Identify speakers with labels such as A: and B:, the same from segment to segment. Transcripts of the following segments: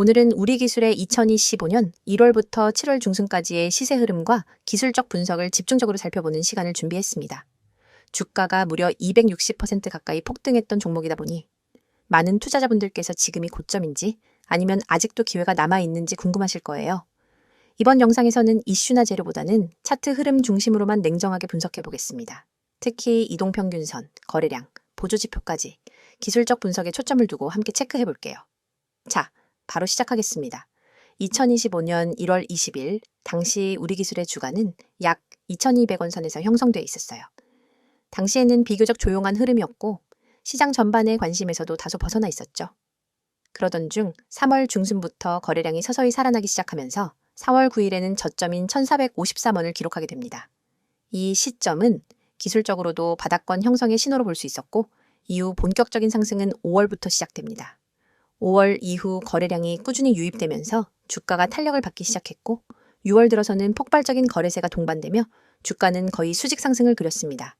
A: 오늘은 우리기술의 2025년 1월부터 7월 중순까지의 시세 흐름과 기술적 분석을 집중적으로 살펴보는 시간을 준비했습니다. 주가가 무려 260% 가까이 폭등했던 종목이다 보니 많은 투자자분들께서 지금이 고점인지 아니면 아직도 기회가 남아있는지 궁금하실 거예요. 이번 영상에서는 이슈나 재료보다는 차트 흐름 중심으로만 냉정하게 분석해 보겠습니다. 특히 이동평균선, 거래량, 보조지표까지 기술적 분석에 초점을 두고 함께 체크해 볼게요. 자, 바로 시작하겠습니다. 2025년 1월 20일 당시 우리기술의 주가는 약 2200원 선에서 형성돼 있었어요. 당시에는 비교적 조용한 흐름이었고 시장 전반의 관심에서도 다소 벗어나 있었죠. 그러던 중 3월 중순부터 거래량이 서서히 살아나기 시작하면서 4월 9일에는 저점인 1453원을 기록하게 됩니다. 이 시점은 기술적으로도 바닥권 형성의 신호로 볼 수 있었고 이후 본격적인 상승은 5월부터 시작됩니다. 5월 이후 거래량이 꾸준히 유입되면서 주가가 탄력을 받기 시작했고 6월 들어서는 폭발적인 거래세가 동반되며 주가는 거의 수직 상승을 그렸습니다.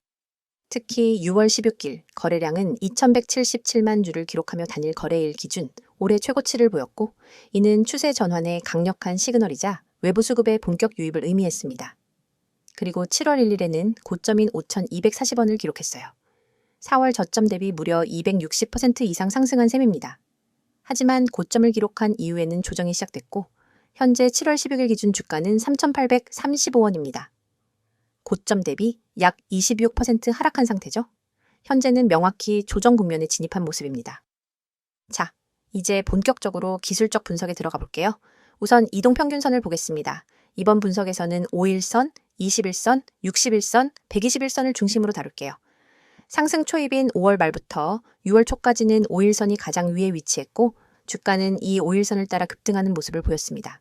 A: 특히 6월 16일 거래량은 2177만 주를 기록하며 단일 거래일 기준 올해 최고치를 보였고 이는 추세 전환의 강력한 시그널이자 외부 수급의 본격 유입을 의미했습니다. 그리고 7월 1일에는 고점인 5240원을 기록했어요. 4월 저점 대비 무려 260% 이상 상승한 셈입니다. 하지만 고점을 기록한 이후에는 조정이 시작됐고 현재 7월 16일 기준 주가는 3835원입니다. 고점 대비 약 26% 하락한 상태죠. 현재는 명확히 조정 국면에 진입한 모습입니다. 자, 이제 본격적으로 기술적 분석에 들어가 볼게요. 우선 이동평균선을 보겠습니다. 이번 분석에서는 5일선, 21선, 61선, 121선을 중심으로 다룰게요. 상승 초입인 5월 말부터 6월 초까지는 5일선이 가장 위에 위치했고 주가는 이 5일선을 따라 급등하는 모습을 보였습니다.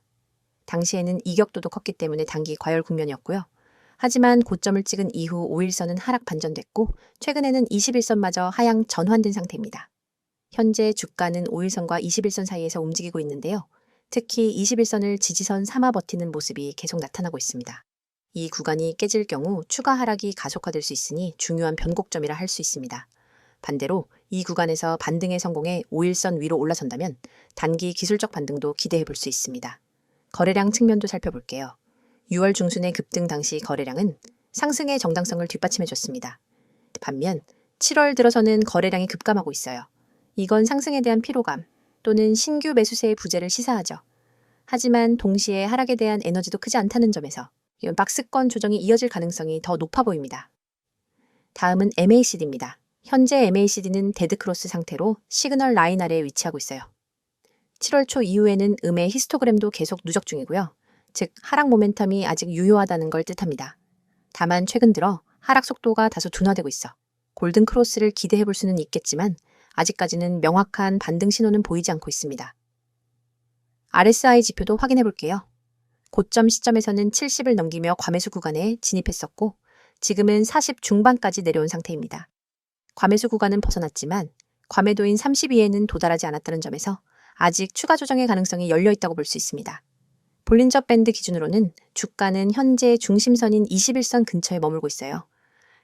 A: 당시에는 이격도도 컸기 때문에 단기 과열 국면이었고요. 하지만 고점을 찍은 이후 5일선은 하락 반전됐고 최근에는 21선마저 하향 전환된 상태입니다. 현재 주가는 5일선과 21선 사이에서 움직이고 있는데요. 특히 21선을 지지선 삼아 버티는 모습이 계속 나타나고 있습니다. 이 구간이 깨질 경우 추가 하락이 가속화될 수 있으니 중요한 변곡점이라 할 수 있습니다. 반대로 이 구간에서 반등에 성공해 5일선 위로 올라선다면 단기 기술적 반등도 기대해 볼 수 있습니다. 거래량 측면도 살펴볼게요. 6월 중순의 급등 당시 거래량은 상승의 정당성을 뒷받침해 줬습니다. 반면 7월 들어서는 거래량이 급감하고 있어요. 이건 상승에 대한 피로감 또는 신규 매수세의 부재를 시사하죠. 하지만 동시에 하락에 대한 에너지도 크지 않다는 점에서 이건 박스권 조정이 이어질 가능성이 더 높아 보입니다. 다음은 MACD입니다. 현재 MACD는 데드크로스 상태로 시그널 라인 아래에 위치하고 있어요. 7월 초 이후에는 음의 히스토그램도 계속 누적 중이고요. 즉 하락 모멘텀이 아직 유효하다는 걸 뜻합니다. 다만 최근 들어 하락 속도가 다소 둔화되고 있어 골든 크로스를 기대해 볼 수는 있겠지만 아직까지는 명확한 반등 신호는 보이지 않고 있습니다. RSI 지표도 확인해 볼게요. 고점 시점에서는 70을 넘기며 과매수 구간에 진입했었고 지금은 40 중반까지 내려온 상태입니다. 과매수 구간은 벗어났지만 과매도인 32에는 도달하지 않았다는 점에서 아직 추가 조정의 가능성이 열려 있다고 볼 수 있습니다. 볼린저 밴드 기준으로는 주가는 현재 중심선인 21선 근처에 머물고 있어요.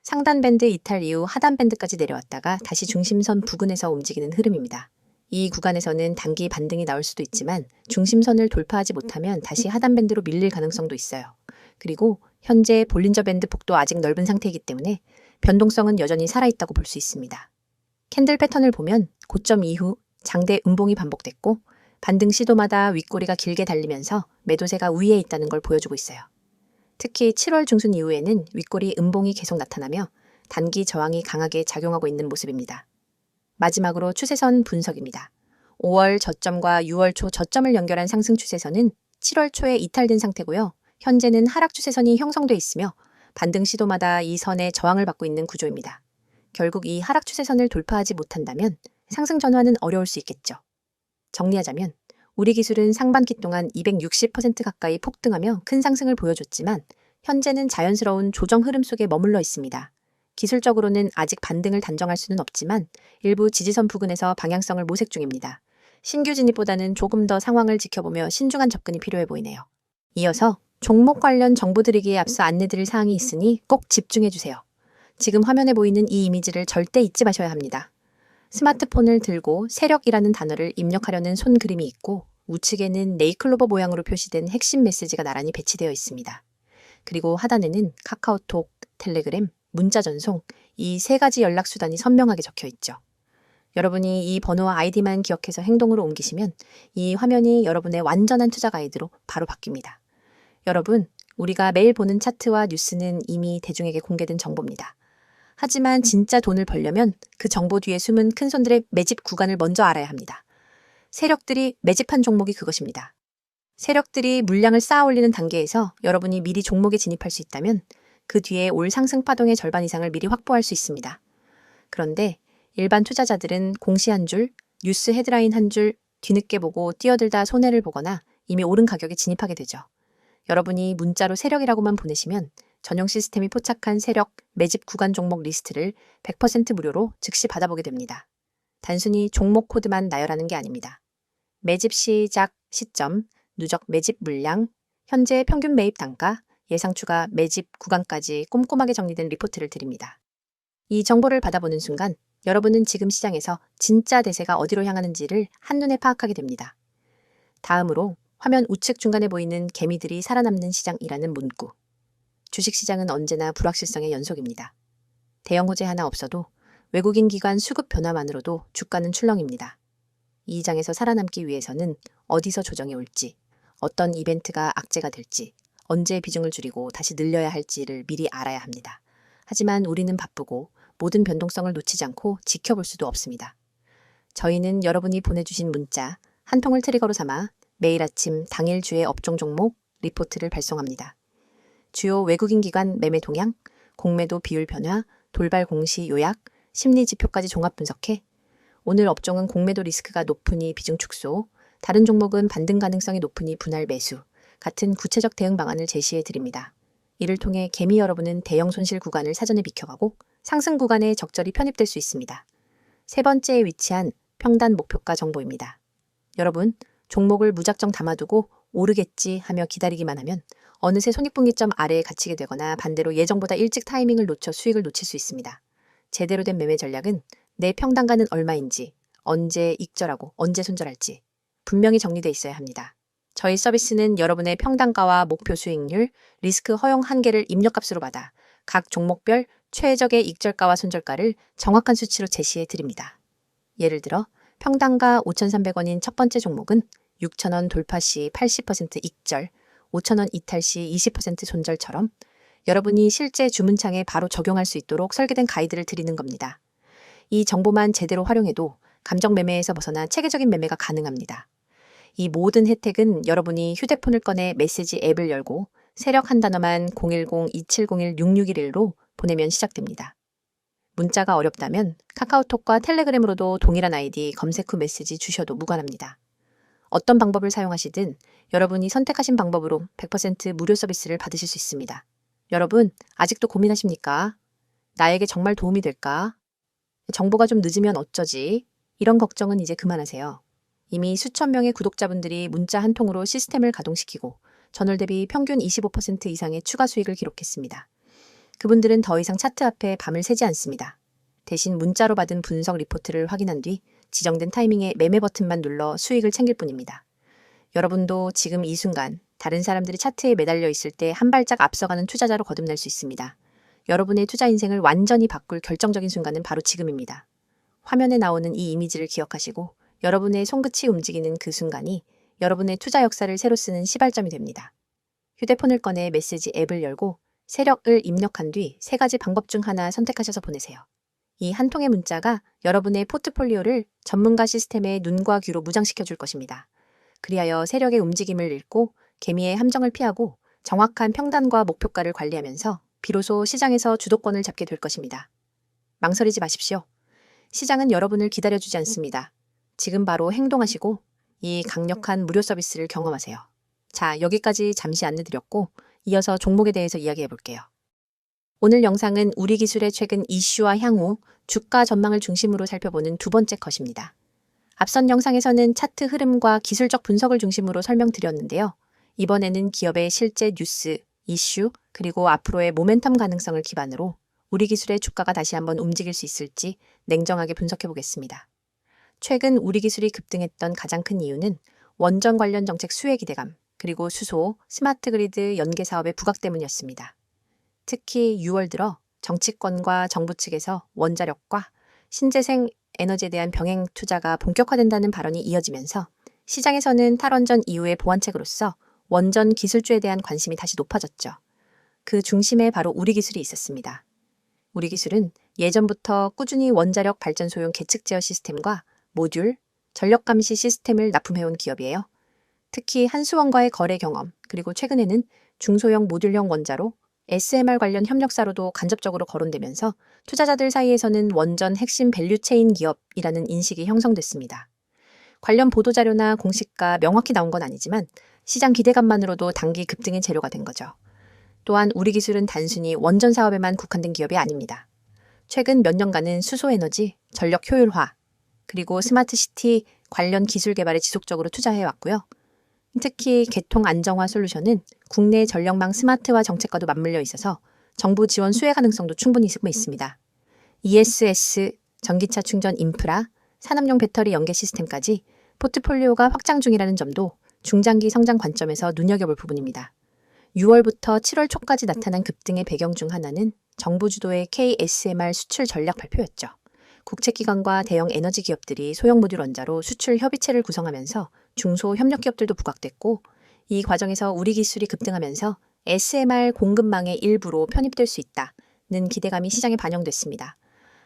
A: 상단 밴드 이탈 이후 하단 밴드까지 내려왔다가 다시 중심선 부근에서 움직이는 흐름입니다. 이 구간에서는 단기 반등이 나올 수도 있지만 중심선을 돌파하지 못하면 다시 하단 밴드로 밀릴 가능성도 있어요. 그리고 현재 볼린저 밴드 폭도 아직 넓은 상태이기 때문에 변동성은 여전히 살아있다고 볼 수 있습니다. 캔들 패턴을 보면 고점 이후 장대 음봉이 반복됐고 반등 시도마다 윗꼬리가 길게 달리면서 매도세가 위에 있다는 걸 보여주고 있어요. 특히 7월 중순 이후에는 윗꼬리 음봉이 계속 나타나며 단기 저항이 강하게 작용하고 있는 모습입니다. 마지막으로 추세선 분석입니다. 5월 저점과 6월 초 저점을 연결한 상승 추세선은 7월 초에 이탈된 상태고요. 현재는 하락 추세선이 형성돼 있으며 반등 시도마다 이 선에 저항을 받고 있는 구조입니다. 결국 이 하락 추세선을 돌파하지 못한다면 상승 전환은 어려울 수 있겠죠. 정리하자면 우리 기술은 상반기 동안 260% 가까이 폭등하며 큰 상승을 보여줬지만 현재는 자연스러운 조정 흐름 속에 머물러 있습니다. 기술적으로는 아직 반등을 단정할 수는 없지만 일부 지지선 부근에서 방향성을 모색 중입니다. 신규 진입보다는 조금 더 상황을 지켜보며 신중한 접근이 필요해 보이네요. 이어서 종목 관련 정보 드리기에 앞서 안내드릴 사항이 있으니 꼭 집중해주세요. 지금 화면에 보이는 이 이미지를 절대 잊지 마셔야 합니다. 스마트폰을 들고 세력이라는 단어를 입력하려는 손 그림이 있고 우측에는 네이클로버 모양으로 표시된 핵심 메시지가 나란히 배치되어 있습니다. 그리고 하단에는 카카오톡, 텔레그램, 문자 전송, 이 세 가지 연락 수단이 선명하게 적혀 있죠. 여러분이 이 번호와 아이디만 기억해서 행동으로 옮기시면 이 화면이 여러분의 완전한 투자 가이드로 바로 바뀝니다. 여러분, 우리가 매일 보는 차트와 뉴스는 이미 대중에게 공개된 정보입니다. 하지만 진짜 돈을 벌려면 그 정보 뒤에 숨은 큰손들의 매집 구간을 먼저 알아야 합니다. 세력들이 매집한 종목이 그것입니다. 세력들이 물량을 쌓아 올리는 단계에서 여러분이 미리 종목에 진입할 수 있다면 그 뒤에 올 상승 파동의 절반 이상을 미리 확보할 수 있습니다. 그런데 일반 투자자들은 공시 한 줄, 뉴스 헤드라인 한 줄 뒤늦게 보고 뛰어들다 손해를 보거나 이미 오른 가격에 진입하게 되죠. 여러분이 문자로 세력이라고만 보내시면 전용 시스템이 포착한 세력 매집 구간 종목 리스트를 100% 무료로 즉시 받아보게 됩니다. 단순히 종목 코드만 나열하는 게 아닙니다. 매집 시작 시점, 누적 매집 물량, 현재 평균 매입 단가, 예상 추가 매집 구간까지 꼼꼼하게 정리된 리포트를 드립니다. 이 정보를 받아보는 순간 여러분은 지금 시장에서 진짜 대세가 어디로 향하는지를 한눈에 파악하게 됩니다. 다음으로 화면 우측 중간에 보이는 개미들이 살아남는 시장이라는 문구. 주식시장은 언제나 불확실성의 연속입니다. 대형 호재 하나 없어도 외국인 기관 수급 변화만으로도 주가는 출렁입니다. 이 장에서 살아남기 위해서는 어디서 조정이 올지, 어떤 이벤트가 악재가 될지, 언제 비중을 줄이고 다시 늘려야 할지를 미리 알아야 합니다. 하지만 우리는 바쁘고 모든 변동성을 놓치지 않고 지켜볼 수도 없습니다. 저희는 여러분이 보내주신 문자 한 통을 트리거로 삼아 매일 아침 당일 주의 업종 종목 리포트를 발송합니다. 주요 외국인 기관 매매 동향, 공매도 비율 변화, 돌발 공시 요약, 심리 지표까지 종합 분석해 오늘 업종은 공매도 리스크가 높으니 비중 축소, 다른 종목은 반등 가능성이 높으니 분할 매수 같은 구체적 대응 방안을 제시해 드립니다. 이를 통해 개미 여러분은 대형 손실 구간을 사전에 비켜가고 상승 구간에 적절히 편입될 수 있습니다. 세 번째에 위치한 평단 목표가 정보입니다. 여러분, 종목을 무작정 담아두고 오르겠지 하며 기다리기만 하면 어느새 손익분기점 아래에 갇히게 되거나 반대로 예정보다 일찍 타이밍을 놓쳐 수익을 놓칠 수 있습니다. 제대로 된 매매 전략은 내 평단가는 얼마인지, 언제 익절하고 언제 손절할지 분명히 정리되어 있어야 합니다. 저희 서비스는 여러분의 평단가와 목표 수익률, 리스크 허용 한계를 입력값으로 받아 각 종목별 최적의 익절가와 손절가를 정확한 수치로 제시해 드립니다. 예를 들어 평단가 5,300원인 첫 번째 종목은 6,000원 돌파 시 80% 익절, 5,000원 이탈 시 20% 손절처럼 여러분이 실제 주문창에 바로 적용할 수 있도록 설계된 가이드를 드리는 겁니다. 이 정보만 제대로 활용해도 감정 매매에서 벗어나 체계적인 매매가 가능합니다. 이 모든 혜택은 여러분이 휴대폰을 꺼내 메시지 앱을 열고 세력 한 단어만 010-2701-6611로 보내면 시작됩니다. 문자가 어렵다면 카카오톡과 텔레그램으로도 동일한 아이디 검색 후 메시지 주셔도 무관합니다. 어떤 방법을 사용하시든 여러분이 선택하신 방법으로 100% 무료 서비스를 받으실 수 있습니다. 여러분, 아직도 고민하십니까? 나에게 정말 도움이 될까? 정보가 좀 늦으면 어쩌지? 이런 걱정은 이제 그만하세요. 이미 수천 명의 구독자분들이 문자 한 통으로 시스템을 가동시키고 전월 대비 평균 25% 이상의 추가 수익을 기록했습니다. 그분들은 더 이상 차트 앞에 밤을 새지 않습니다. 대신 문자로 받은 분석 리포트를 확인한 뒤 지정된 타이밍에 매매 버튼만 눌러 수익을 챙길 뿐입니다. 여러분도 지금 이 순간 다른 사람들이 차트에 매달려 있을 때 한 발짝 앞서가는 투자자로 거듭날 수 있습니다. 여러분의 투자 인생을 완전히 바꿀 결정적인 순간은 바로 지금입니다. 화면에 나오는 이 이미지를 기억하시고 여러분의 손끝이 움직이는 그 순간이 여러분의 투자 역사를 새로 쓰는 시발점이 됩니다. 휴대폰을 꺼내 메시지 앱을 열고 세력을 입력한 뒤 세 가지 방법 중 하나 선택하셔서 보내세요. 이 한 통의 문자가 여러분의 포트폴리오를 전문가 시스템의 눈과 귀로 무장시켜 줄 것입니다. 그리하여 세력의 움직임을 읽고 개미의 함정을 피하고 정확한 평단과 목표가를 관리하면서 비로소 시장에서 주도권을 잡게 될 것입니다. 망설이지 마십시오. 시장은 여러분을 기다려주지 않습니다. 지금 바로 행동하시고 이 강력한 무료 서비스를 경험하세요. 자, 여기까지 잠시 안내드렸고 이어서 종목에 대해서 이야기해 볼게요. 오늘 영상은 우리 기술의 최근 이슈와 향후 주가 전망을 중심으로 살펴보는 두 번째 컷입니다. 앞선 영상에서는 차트 흐름과 기술적 분석을 중심으로 설명드렸는데요. 이번에는 기업의 실제 뉴스, 이슈, 그리고 앞으로의 모멘텀 가능성을 기반으로 우리 기술의 주가가 다시 한번 움직일 수 있을지 냉정하게 분석해 보겠습니다. 최근 우리 기술이 급등했던 가장 큰 이유는 원전 관련 정책 수혜 기대감, 그리고 수소, 스마트 그리드 연계 사업의 부각 때문이었습니다. 특히 6월 들어 정치권과 정부 측에서 원자력과 신재생 에너지에 대한 병행 투자가 본격화된다는 발언이 이어지면서 시장에서는 탈원전 이후의 보완책으로서 원전 기술주에 대한 관심이 다시 높아졌죠. 그 중심에 바로 우리 기술이 있었습니다. 우리 기술은 예전부터 꾸준히 원자력 발전소용 계측 제어 시스템과 모듈, 전력 감시 시스템을 납품해온 기업이에요. 특히 한수원과의 거래 경험, 그리고 최근에는 중소형 모듈형 원자로 SMR 관련 협력사로도 간접적으로 거론되면서 투자자들 사이에서는 원전 핵심 밸류체인 기업이라는 인식이 형성됐습니다. 관련 보도자료나 공시가 명확히 나온 건 아니지만 시장 기대감만으로도 단기 급등의 재료가 된 거죠. 또한 우리 기술은 단순히 원전 사업에만 국한된 기업이 아닙니다. 최근 몇 년간은 수소에너지, 전력 효율화, 그리고 스마트시티 관련 기술 개발에 지속적으로 투자해왔고요. 특히 개통 안정화 솔루션은 국내 전력망 스마트화 정책과도 맞물려 있어서 정부 지원 수혜 가능성도 충분히 있습니다. ESS, 전기차 충전 인프라, 산업용 배터리 연계 시스템까지 포트폴리오가 확장 중이라는 점도 중장기 성장 관점에서 눈여겨볼 부분입니다. 6월부터 7월 초까지 나타난 급등의 배경 중 하나는 정부 주도의 KSMR 수출 전략 발표였죠. 국책기관과 대형 에너지 기업들이 소형 모듈 원자로 수출 협의체를 구성하면서 중소 협력기업들도 부각됐고, 이 과정에서 우리 기술이 급등하면서 SMR 공급망의 일부로 편입될 수 있다는 기대감이 시장에 반영됐습니다.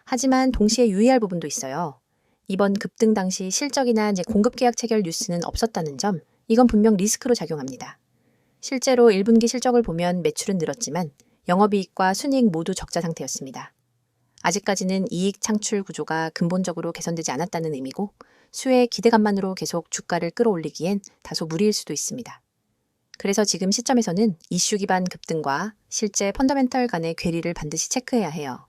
A: 하지만 동시에 유의할 부분도 있어요. 이번 급등 당시 실적이나 공급 계약 체결 뉴스는 없었다는 점, 이건 분명 리스크로 작용합니다. 실제로 1분기 실적을 보면 매출은 늘었지만 영업이익과 순이익 모두 적자 상태였습니다. 아직까지는 이익 창출 구조가 근본적으로 개선되지 않았다는 의미고, 수혜 기대감만으로 계속 주가를 끌어올리기엔 다소 무리일 수도 있습니다. 그래서 지금 시점에서는 이슈 기반 급등과 실제 펀더멘털 간의 괴리를 반드시 체크해야 해요.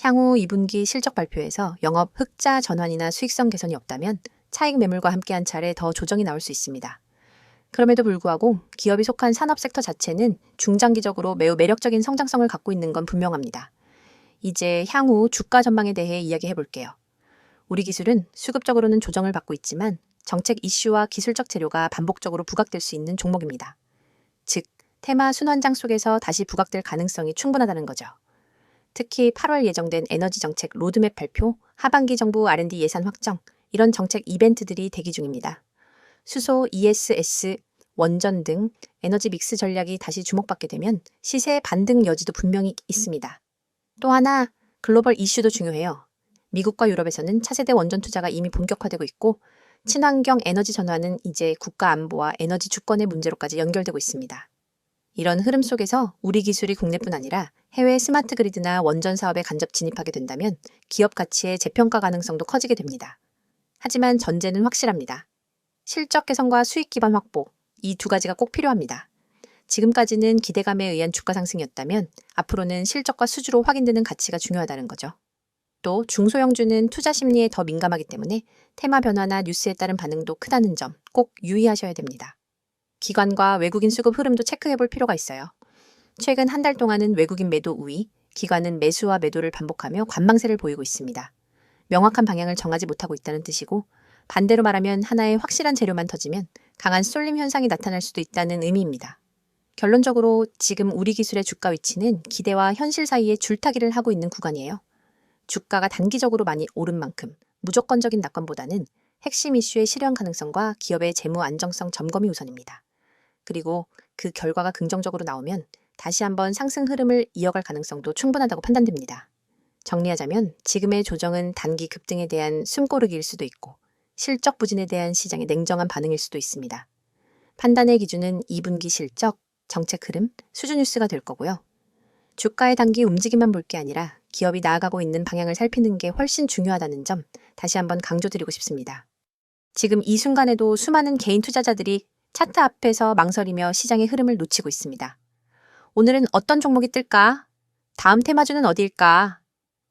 A: 향후 2분기 실적 발표에서 영업 흑자 전환이나 수익성 개선이 없다면 차익 매물과 함께 한 차례 더 조정이 나올 수 있습니다. 그럼에도 불구하고 기업이 속한 산업 섹터 자체는 중장기적으로 매우 매력적인 성장성을 갖고 있는 건 분명합니다. 이제 향후 주가 전망에 대해 이야기해 볼게요. 우리 기술은 수급적으로는 조정을 받고 있지만 정책 이슈와 기술적 재료가 반복적으로 부각될 수 있는 종목입니다. 즉, 테마 순환장 속에서 다시 부각될 가능성이 충분하다는 거죠. 특히 8월 예정된 에너지 정책 로드맵 발표, 하반기 정부 R&D 예산 확정, 이런 정책 이벤트들이 대기 중입니다. 수소, ESS, 원전 등 에너지 믹스 전략이 다시 주목받게 되면 시세 반등 여지도 분명히 있습니다. 또 하나, 글로벌 이슈도 중요해요. 미국과 유럽에서는 차세대 원전 투자가 이미 본격화되고 있고, 친환경 에너지 전환은 이제 국가 안보와 에너지 주권의 문제로까지 연결되고 있습니다. 이런 흐름 속에서 우리 기술이 국내뿐 아니라 해외 스마트 그리드나 원전 사업에 간접 진입하게 된다면 기업 가치의 재평가 가능성도 커지게 됩니다. 하지만 전제는 확실합니다. 실적 개선과 수익 기반 확보, 이 두 가지가 꼭 필요합니다. 지금까지는 기대감에 의한 주가 상승이었다면 앞으로는 실적과 수주로 확인되는 가치가 중요하다는 거죠. 또 중소형주는 투자 심리에 더 민감하기 때문에 테마 변화나 뉴스에 따른 반응도 크다는 점 꼭 유의하셔야 됩니다. 기관과 외국인 수급 흐름도 체크해 볼 필요가 있어요. 최근 한 달 동안은 외국인 매도 우위, 기관은 매수와 매도를 반복하며 관망세를 보이고 있습니다. 명확한 방향을 정하지 못하고 있다는 뜻이고, 반대로 말하면 하나의 확실한 재료만 터지면 강한 쏠림 현상이 나타날 수도 있다는 의미입니다. 결론적으로 지금 우리 기술의 주가 위치는 기대와 현실 사이에 줄타기를 하고 있는 구간이에요. 주가가 단기적으로 많이 오른 만큼 무조건적인 낙관보다는 핵심 이슈의 실현 가능성과 기업의 재무 안정성 점검이 우선입니다. 그리고 그 결과가 긍정적으로 나오면 다시 한번 상승 흐름을 이어갈 가능성도 충분하다고 판단됩니다. 정리하자면 지금의 조정은 단기 급등에 대한 숨고르기일 수도 있고, 실적 부진에 대한 시장의 냉정한 반응일 수도 있습니다. 판단의 기준은 2분기 실적, 정책 흐름, 수주 뉴스가 될 거고요. 주가의 단기 움직임만 볼 게 아니라 기업이 나아가고 있는 방향을 살피는 게 훨씬 중요하다는 점 다시 한번 강조드리고 싶습니다. 지금 이 순간에도 수많은 개인 투자자들이 차트 앞에서 망설이며 시장의 흐름을 놓치고 있습니다. 오늘은 어떤 종목이 뜰까? 다음 테마주는 어디일까?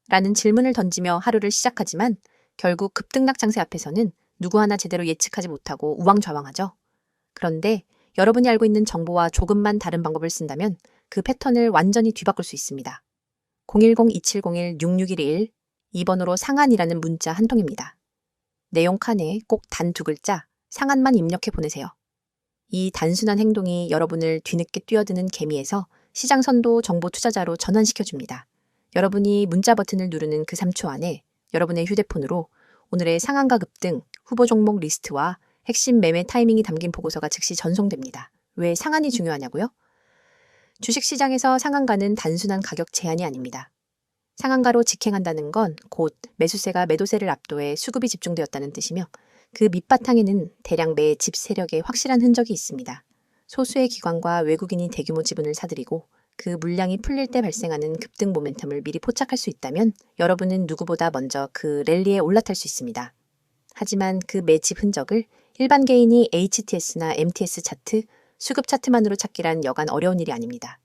A: 라는 질문을 던지며 하루를 시작하지만 결국 급등락 장세 앞에서는 누구 하나 제대로 예측하지 못하고 우왕좌왕하죠. 그런데 여러분이 알고 있는 정보와 조금만 다른 방법을 쓴다면 그 패턴을 완전히 뒤바꿀 수 있습니다. 010-2701-6611 2번으로 상한이라는 문자 한 통입니다. 내용 칸에 꼭 단 2글자 상한만 입력해 보내세요. 이 단순한 행동이 여러분을 뒤늦게 뛰어드는 개미에서 시장 선도 정보 투자자로 전환시켜줍니다. 여러분이 문자 버튼을 누르는 그 3초 안에 여러분의 휴대폰으로 오늘의 상한가 급등, 후보 종목 리스트와 핵심 매매 타이밍이 담긴 보고서가 즉시 전송됩니다. 왜 상한이 중요하냐고요? 주식시장에서 상한가는 단순한 가격 제한이 아닙니다. 상한가로 직행한다는 건 곧 매수세가 매도세를 압도해 수급이 집중되었다는 뜻이며 그 밑바탕에는 대량 매집 세력의 확실한 흔적이 있습니다. 소수의 기관과 외국인이 대규모 지분을 사들이고 그 물량이 풀릴 때 발생하는 급등 모멘텀을 미리 포착할 수 있다면 여러분은 누구보다 먼저 그 랠리에 올라탈 수 있습니다. 하지만 그 매집 흔적을 일반 개인이 HTS나 MTS 차트, 수급 차트만으로 찾기란 여간 어려운 일이 아닙니다.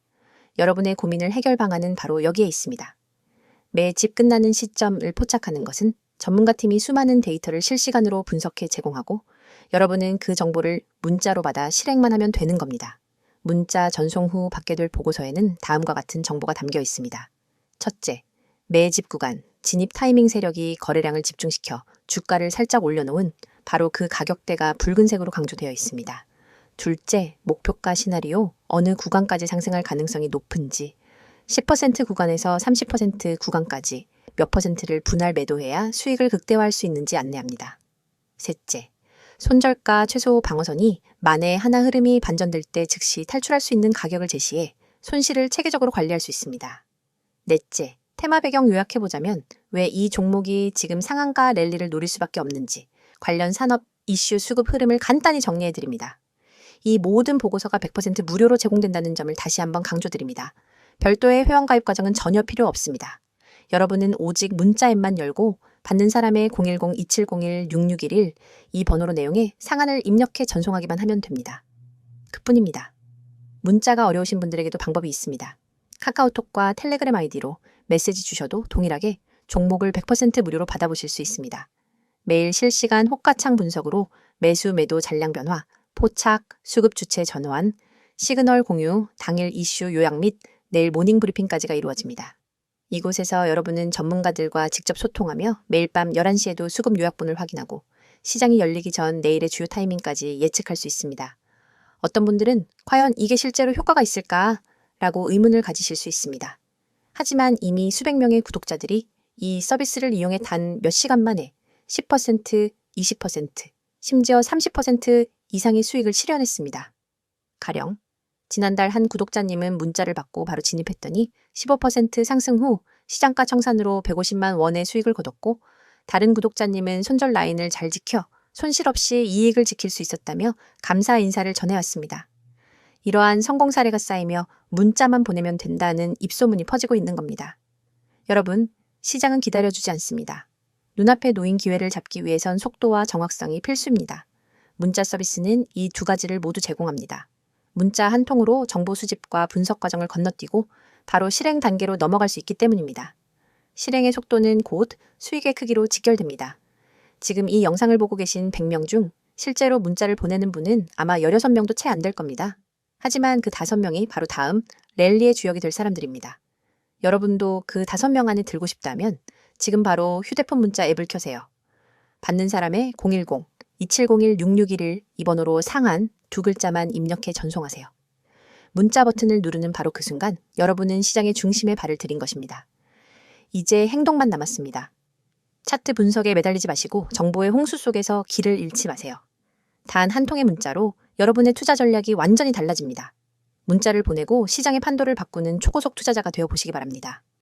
A: 여러분의 고민을 해결 방안은 바로 여기에 있습니다. 매집 끝나는 시점을 포착하는 것은 전문가팀이 수많은 데이터를 실시간으로 분석해 제공하고 여러분은 그 정보를 문자로 받아 실행만 하면 되는 겁니다. 문자 전송 후 받게 될 보고서에는 다음과 같은 정보가 담겨 있습니다. 첫째, 매집 구간, 진입 타이밍 세력이 거래량을 집중시켜 주가를 살짝 올려놓은 바로 그 가격대가 붉은색으로 강조되어 있습니다. 둘째, 목표가 시나리오, 어느 구간까지 상승할 가능성이 높은지, 10% 구간에서 30% 구간까지 몇 퍼센트를 분할 매도해야 수익을 극대화할 수 있는지 안내합니다. 셋째, 손절가 최소 방어선이 만에 하나 흐름이 반전될 때 즉시 탈출할 수 있는 가격을 제시해 손실을 체계적으로 관리할 수 있습니다. 넷째, 테마 배경 요약해보자면 왜 이 종목이 지금 상한가 랠리를 노릴 수밖에 없는지 관련 산업 이슈 수급 흐름을 간단히 정리해드립니다. 이 모든 보고서가 100% 무료로 제공된다는 점을 다시 한번 강조드립니다. 별도의 회원가입 과정은 전혀 필요 없습니다. 여러분은 오직 문자 앱만 열고 받는 사람의 010-2701-6611 이 번호로 내용에 상한을 입력해 전송하기만 하면 됩니다. 그뿐입니다. 문자가 어려우신 분들에게도 방법이 있습니다. 카카오톡과 텔레그램 아이디로 메시지 주셔도 동일하게 종목을 100% 무료로 받아보실 수 있습니다. 매일 실시간 호가창 분석으로 매수 매도 잔량 변화, 포착, 수급 주체 전환, 시그널 공유, 당일 이슈 요약 및 내일 모닝 브리핑까지가 이루어집니다. 이곳에서 여러분은 전문가들과 직접 소통하며 매일 밤 11시에도 수급 요약본을 확인하고 시장이 열리기 전 내일의 주요 타이밍까지 예측할 수 있습니다. 어떤 분들은 과연 이게 실제로 효과가 있을까? 라고 의문을 가지실 수 있습니다. 하지만 이미 수백 명의 구독자들이 이 서비스를 이용해 단 몇 시간 만에 10%, 20%, 심지어 30% 이상의 수익을 실현했습니다. 가령 지난달 한 구독자님은 문자를 받고 바로 진입했더니 15% 상승 후 시장가 청산으로 150만 원의 수익을 거뒀고 다른 구독자님은 손절 라인을 잘 지켜 손실 없이 이익을 지킬 수 있었다며 감사 인사를 전해왔습니다. 이러한 성공 사례가 쌓이며 문자만 보내면 된다는 입소문이 퍼지고 있는 겁니다. 여러분, 시장은 기다려주지 않습니다. 눈앞에 놓인 기회를 잡기 위해선 속도와 정확성이 필수입니다. 문자 서비스는 이 두 가지를 모두 제공합니다. 문자 한 통으로 정보 수집과 분석 과정을 건너뛰고 바로 실행 단계로 넘어갈 수 있기 때문입니다. 실행의 속도는 곧 수익의 크기로 직결됩니다. 지금 이 영상을 보고 계신 100명 중 실제로 문자를 보내는 분은 아마 16명도 채 안 될 겁니다. 하지만 그 5명이 바로 다음 랠리의 주역이 될 사람들입니다. 여러분도 그 5명 안에 들고 싶다면 지금 바로 휴대폰 문자 앱을 켜세요. 받는 사람의 010-2701-6611 이 번호로 상한 두 글자만 입력해 전송하세요. 문자 버튼을 누르는 바로 그 순간 여러분은 시장의 중심에 발을 들인 것입니다. 이제 행동만 남았습니다. 차트 분석에 매달리지 마시고 정보의 홍수 속에서 길을 잃지 마세요. 단 한 통의 문자로 여러분의 투자 전략이 완전히 달라집니다. 문자를 보내고 시장의 판도를 바꾸는 초고속 투자자가 되어보시기 바랍니다.